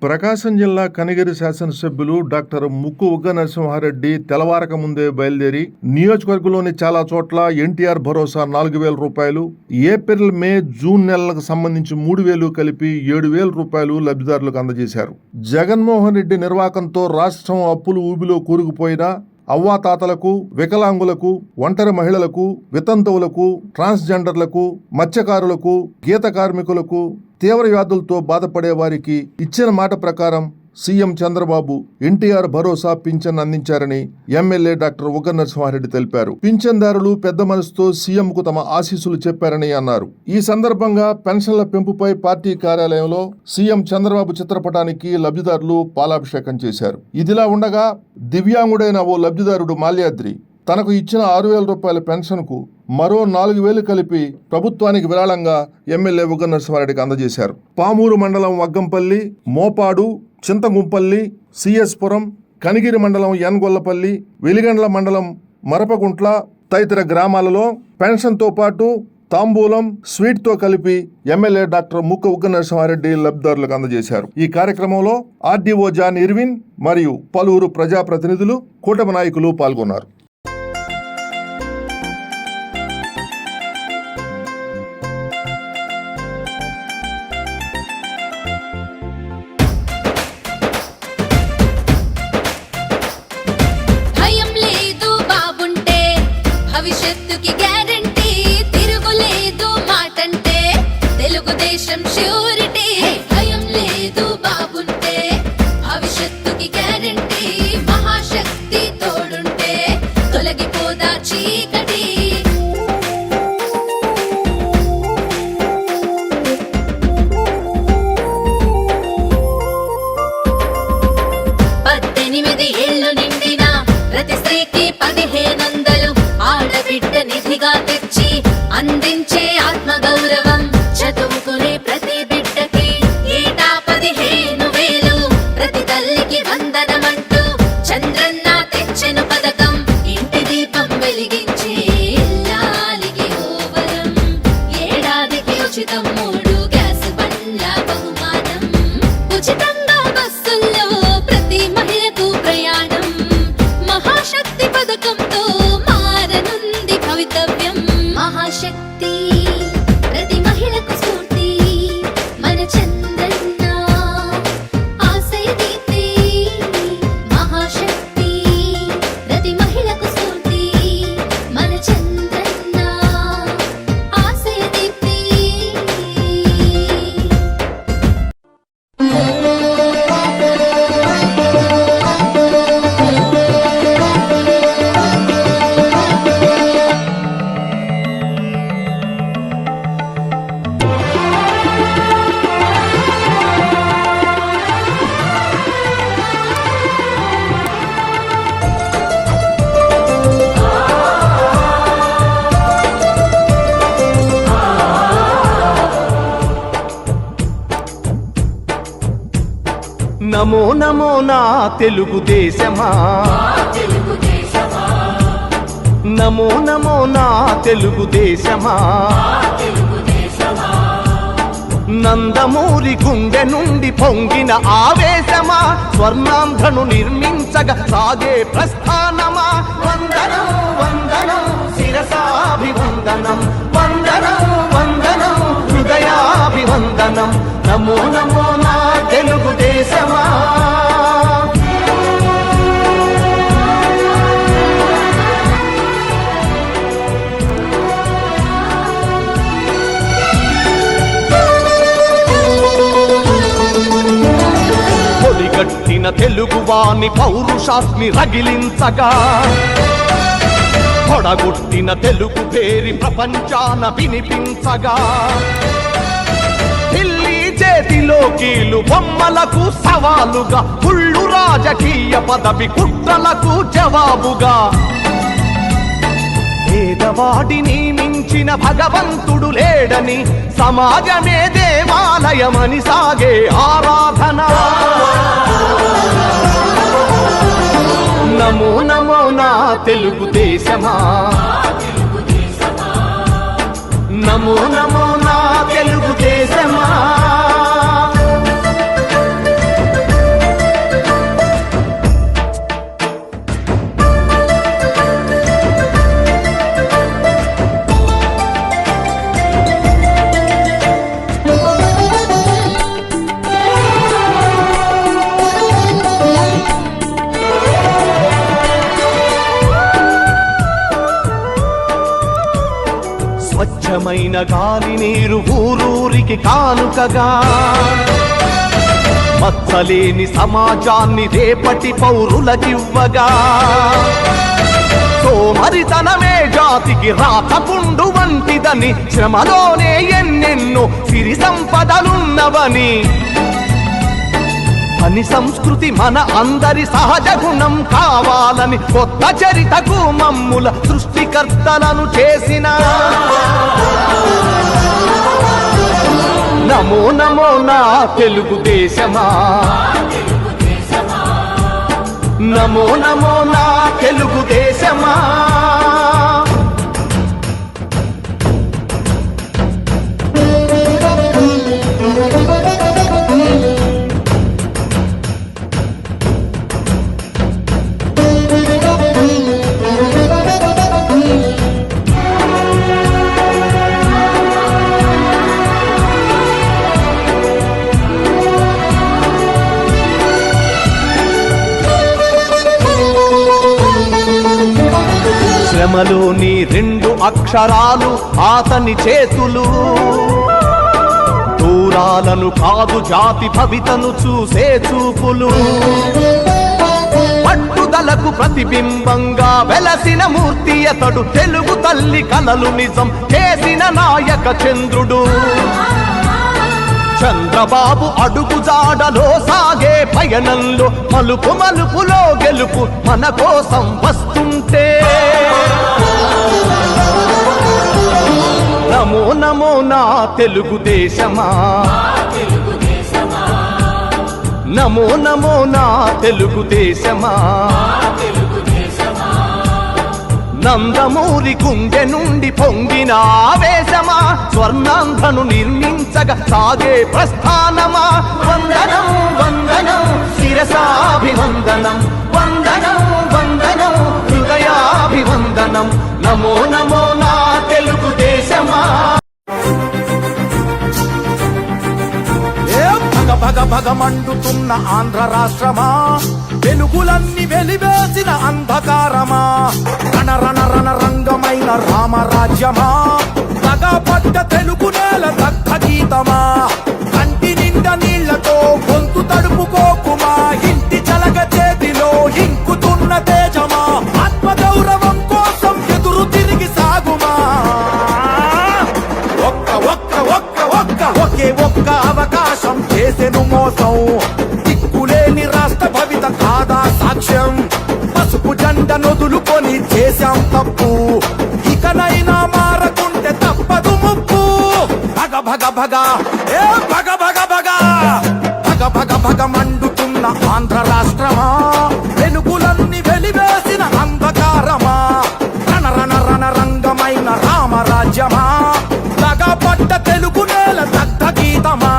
ప్రకాశం జిల్లా కనిగిరి శాసనసభ్యులు డాక్టర్ ముక్కు ఉగ్గ నరసింహారెడ్డి తెల్లవారక ముందే బయలుదేరి నియోజకవర్గంలోని చాలా చోట్ల ఎన్టీఆర్ భరోసా 4,000 రూపాయలు, ఏప్రిల్, మే, జూన్ నెలలకు సంబంధించి 3,000 కలిపి 7,000 రూపాయలు లబ్ధిదారులకు అందజేశారు. జగన్మోహన్ రెడ్డి నిర్వాకంతో రాష్ట్రం అప్పులు ఊబిలో కూరుకుపోయినా అవ్వాతాతలకు, వికలాంగులకు, ఒంటరి మహిళలకు, వితంతువులకు, ట్రాన్స్జెండర్లకు, మత్స్యకారులకు, గీత కార్మికులకు, తీవ్ర వ్యాధులతో బాధపడే వారికి ఇచ్చిన మాట ప్రకారం సీఎం చంద్రబాబు ఎన్టీఆర్ భరోసా పింఛన్ అందించారని ఎమ్మెల్యే డాక్టర్ ఉగ్గ నరసింహారెడ్డి తెలిపారు. పింఛన్దారులు పెద్ద మనసుతో సీఎంకు తమ ఆశీస్సులు చెప్పారని అన్నారు. ఈ సందర్భంగా పెన్షన్ల పెంపుపై పార్టీ కార్యాలయంలో సీఎం చంద్రబాబు చిత్రపటానికి లబ్ధిదారులు పాలాభిషేకం చేశారు. ఇదిలా ఉండగా దివ్యాంగుడైన ఓ లబ్ధిదారుడు మాల్యాద్రి తనకు ఇచ్చిన 6,000 రూపాయల పెన్షన్కు మరో 4,000 కలిపి ప్రభుత్వానికి విరాళంగా ఎమ్మెల్యే ఉగ్గ నరసింహారెడ్డికి అందజేశారు. పామూరు మండలం వగ్గంపల్లి, మోపాడు, చింతగుంపల్లి, సిఎస్పురం, కనిగిరి మండలం యన్గొల్లపల్లి, వెలిగండ్ల మండలం మరపగుంట్ల తదితర గ్రామాలలో పెన్షన్తో పాటు తాంబూలం, స్వీట్తో కలిపి ఎమ్మెల్యే డాక్టర్ ముక్కు ఉగ్గ నరసింహారెడ్డి లబ్ధిదారులకు అందజేశారు. ఈ కార్యక్రమంలో ఆర్డీఓ జాన్ ఇర్విన్ మరియు పలువురు ప్రజాప్రతినిధులు, కూటమి నాయకులు పాల్గొన్నారు. భవిష్యత్తుకి గ్యారంటీ, తిరుగులేదు మాటంటే తెలుగుదేశం ష్యూరిటీ. భయం లేదు బాబుంటే భవిష్యత్తుకి గ్యారంటీ, మహాశక్తి తోడుంటే తొలగిపోదా చీకటి. పద్దెనిమిది ఏళ్ళు నిండిన ప్రతి స్త్రీకి 1,500 ఆడబిడ్డ నిధిగా తెచ్చి అందించే ఆత్మగౌరవం. చదువుకునే ప్రతి బిడ్డకి ఏటా 15,000, ప్రతి తల్లికి వందనమంటూ చంద్రన్న తెచ్చెను పథకం. ఇంటి దీపం వెలిగించే ఇల్లాలికి ఓవరం, ఏడాదికి ఉచితం 3 గ్యాస్ బండ్ల బహుమానం. ఉచితంగా బస్సుల్లో ప్రతి మహిళకు ప్రయాణం. మహాశక్తి పథకంతో భవితవ్యం. మహాశక్తి ప్రతి మహిళకు స్ఫూర్తి, మన చంద్రన్న ఆశయ దీప్తి. మహాశక్తి ప్రతి మహిళకు స్ఫూర్తి, మన చంద్రన్న ఆశయ దీప్తి. నమో నమో నా తెలుగుదేశమా, నమో నమో నా తెలుగుదేశమా. నందమూరి గుండె నుండి పొంగిన ఆవేశమా, స్వర్ణాంధ్రను నిర్మించగా సాగే ప్రస్థానమా. వందనం వందనం శిరసాభివందనం, వందనం వందనం హృదయాభివందనం. నమో నమో నా తెలుగుదేశమా. పొడిగట్టిన తెలుగువాని పౌరుషాస్మి రగిలించగా, పొడగొట్టిన తెలుగు పేరి ప్రపంచాన వినిపించగా, ఢిల్లీ చేతిలో కీలు బొమ్మలకు సవాలుగా, కుళ్ళు రాజకీయ పదవి కుట్రలకు జవాబుగా, పేదవాడిని మించిన భగవంతుడు లేడని, సమాజమే దేవాలయమని సాగే ఆరాధన. నమో నమో నా తెలుగుదేశమా, నమో నమో నా తెలుగుదేశమా. పడిన గాలి నీరు ఊరూరికి కానుకగా మచ్చలేని సమాజాన్ని రేపటి పౌరులకివ్వగా సోమరితనమే జాతికి రాతపుండు వంటిదని శ్రమలోనే ఎన్నెన్నో సిరి సంపదలున్నవని పని సంస్కృతి మన అందరి సహజ గుణం కావాలని కొత్త చరితకు మమ్ముల సృష్టికర్తలను చేసిన నమో నమో నా తెలుగుదేశమా, నమో నమో నా తెలుగుదేశమా. శ్రమలోని రెండు అక్షరాలు అతని చేతులు దూరాలను కాదు జాతి భవితను చూసే చూపులు పట్టుదలకు ప్రతిబింబంగా వెలసిన మూర్తి అతడు తెలుగు తల్లి కలలు నిజం చేసిన నాయక చంద్రుడు చంద్రబాబు అడుగు జాడలో సాగే పయనంలో మలుపు మలుపులో గెలుపు మన కోసం వస్తుంటే నమో నమో నా తెలుగుదేశమా, నమో నమో నా తెలుగుదేశమా. నందమూరి గుండె నుండి పొంగిన ఆవేశమా స్వర్ణాంధ్రను నిర్మించగా సాగే ప్రస్థానమా. వందనం వందనం శిరసాభివందనం, వందనం వందనం హృదయాభివందనం. నమో నమో నా తెలుగుదేశమా. భగ భగ మండుతున్న ఆంధ్ర రాష్ట్రమా, వెలుగులన్నీ వెలివేసిన అంధకారమా, రణ రణ రణ రంగమైన రామరాజ్యమా, తగపడ్డ తెలుగు నేల దగ్ధ గీతమా, కంటి నిండా నీళ్లతో గొంతు తడుపుకోకుమా, ఇంటి చలగ చేతిలో ఇంకుతున్న తేజమా, ఆత్మగౌరవం కోసం ఎదురు తిరిగి సాగుమా. ఒక్క ఒక్క ఒక్క ఒక్క ఒకే ఒక్క అవకాశం చేసెను మోసం, దిక్కులేని రాష్ట్ర భవిత కాదా సాక్ష్యం, పసుపు జెండ నొదులుకొని చేశాం తప్పు, ఇకనైనా మారకుంటే తప్పదు ముప్పు. భగ భగ భగ ఏ భగ భగ భగ భగ భగ భగ మండుతున్న ఆంధ్ర రాష్ట్రమా, వెలుగులన్నీ వెలివేసిన అంధకారమా, రణ రణ రణ రంగమైన రామరాజ్యమా, తగపడ్డ తెలుగు నేల దగ్ధ గీతమా.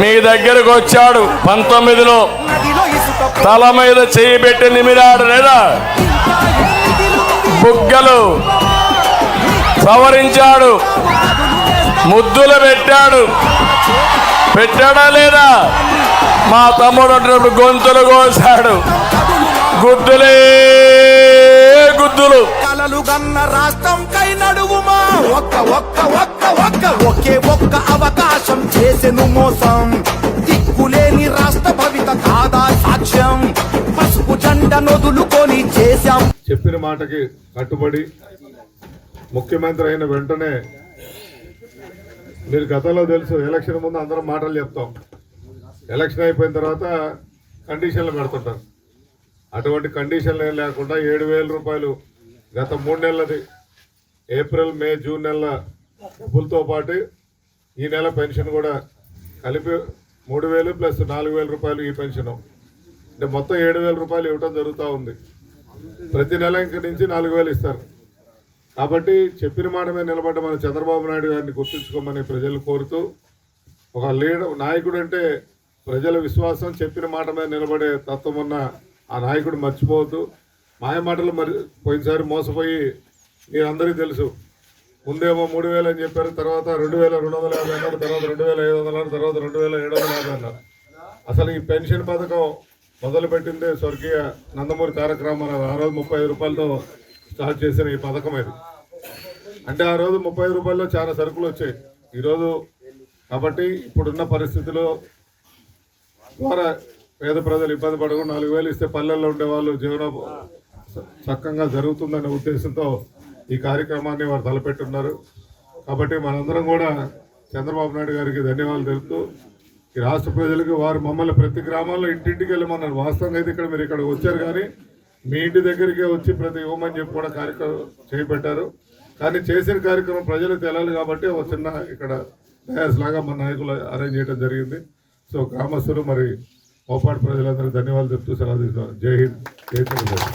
మీ దగ్గరకు వచ్చాడు 19లో తల మీద చేయి పెట్టి నిమిరాడు లేదా, బుగ్గలు సవరించాడు, ముద్దులు పెట్టాడా లేదా, మా తమ్ముడు గొంతులు కోసాడు, గుద్దులే గుద్దులు. కలలు గన్న రాష్ట్రం కై నడువుమా, ఒక్క ఒక్క ఒక్క ఒక్క ఒకే ఒక్క అవకాశం చేసెను మోసం, దిక్కులేని రాష్ట్ర భవిత కాదా సాక్ష్యం, పసుపు జెండ నొదులుకొని చేశాం. చెప్పిన మాటకి కట్టుబడి ముఖ్యమంత్రి అయిన వెంటనే, మీరు గతంలో తెలుసు ఎలక్షన్ ముందు అందరం మాటలు చెప్తాం, ఎలక్షన్ అయిపోయిన తర్వాత కండిషన్లు పెడుతుంటారు. అటువంటి కండిషన్లు ఏం లేకుండా 7,000 రూపాయలు గత 3 నెలలది ఏప్రిల్ మే జూన్ నెలల డబ్బులతో పాటు ఈ నెల పెన్షన్ కూడా కలిపి 3,000 ప్లస్ 4,000 రూపాయలు ఈ పెన్షన్, అంటే మొత్తం 7,000 రూపాయలు ఇవ్వటం జరుగుతూ ఉంది. ప్రతి నెల ఇంక నుంచి 4,000 ఇస్తారు. కాబట్టి చెప్పిన మాట మీద నిలబడ్డ మన చంద్రబాబు నాయుడు గారిని గుర్తుంచుకోమని ప్రజలు కోరుతూ, ఒక నాయకుడు అంటే ప్రజల విశ్వాసం, చెప్పిన మాట మీద నిలబడే తత్వం ఉన్న ఆ నాయకుడు మర్చిపోవద్దు. మాయ మాటలు పోయినసారి మోసపోయి మీరందరికీ తెలుసు, ముందేమో 3,000 అని చెప్పారు, తర్వాత 2,250 అన్నారు, తర్వాత 2,500 అన్నారు, తర్వాత 2,750 అన్నారు. అసలు ఈ పెన్షన్ పథకం మొదలుపెట్టిందే స్వర్గీయ నందమూరి తారక రామారావు. ఆ రోజు 35 రూపాయలతో స్టార్ట్ చేసిన ఈ పథకం ఇది. అంటే ఆ రోజు 35 రూపాయల్లో చాలా సరుకులు వచ్చాయి. ఈరోజు కాబట్టి ఇప్పుడున్న పరిస్థితిలో ద్వారా పేద ప్రజలు ఇబ్బంది పడకుండా 4,000 ఇస్తే పల్లెల్లో ఉండే వాళ్ళు జీవనం చక్కగా జరుగుతుందనే ఉద్దేశంతో ఈ కార్యక్రమాన్ని వారు తలపెట్టున్నారు. కాబట్టి మనందరం కూడా చంద్రబాబు నాయుడు గారికి ధన్యవాదాలు తెలుపుతూ ఈ రాష్ట్ర ప్రజలకు వారు మమ్మల్ని ప్రతి గ్రామాల్లో ఇంటింటికి వెళ్ళమన్నారు. వాస్తవంగా అయితే ఇక్కడ మీరు ఇక్కడ వచ్చారు, కానీ మీ ఇంటి దగ్గరికే వచ్చి ప్రతి ఇవ్వమని చెప్పి కూడా కార్యక్రమం చేపట్టారు. కానీ చేసిన కార్యక్రమం ప్రజలకు తెలియాలి కాబట్టి ఒక చిన్న ఇక్కడ డయాస్ లాగా మన నాయకులు అరేంజ్ చేయడం జరిగింది. సో గ్రామస్తులు మరి మోపాడు ప్రజలందరూ ధన్యవాదాలు చెప్తూ సెలవు తీసుకున్నారు. జై హింద్, జై తెలుగు.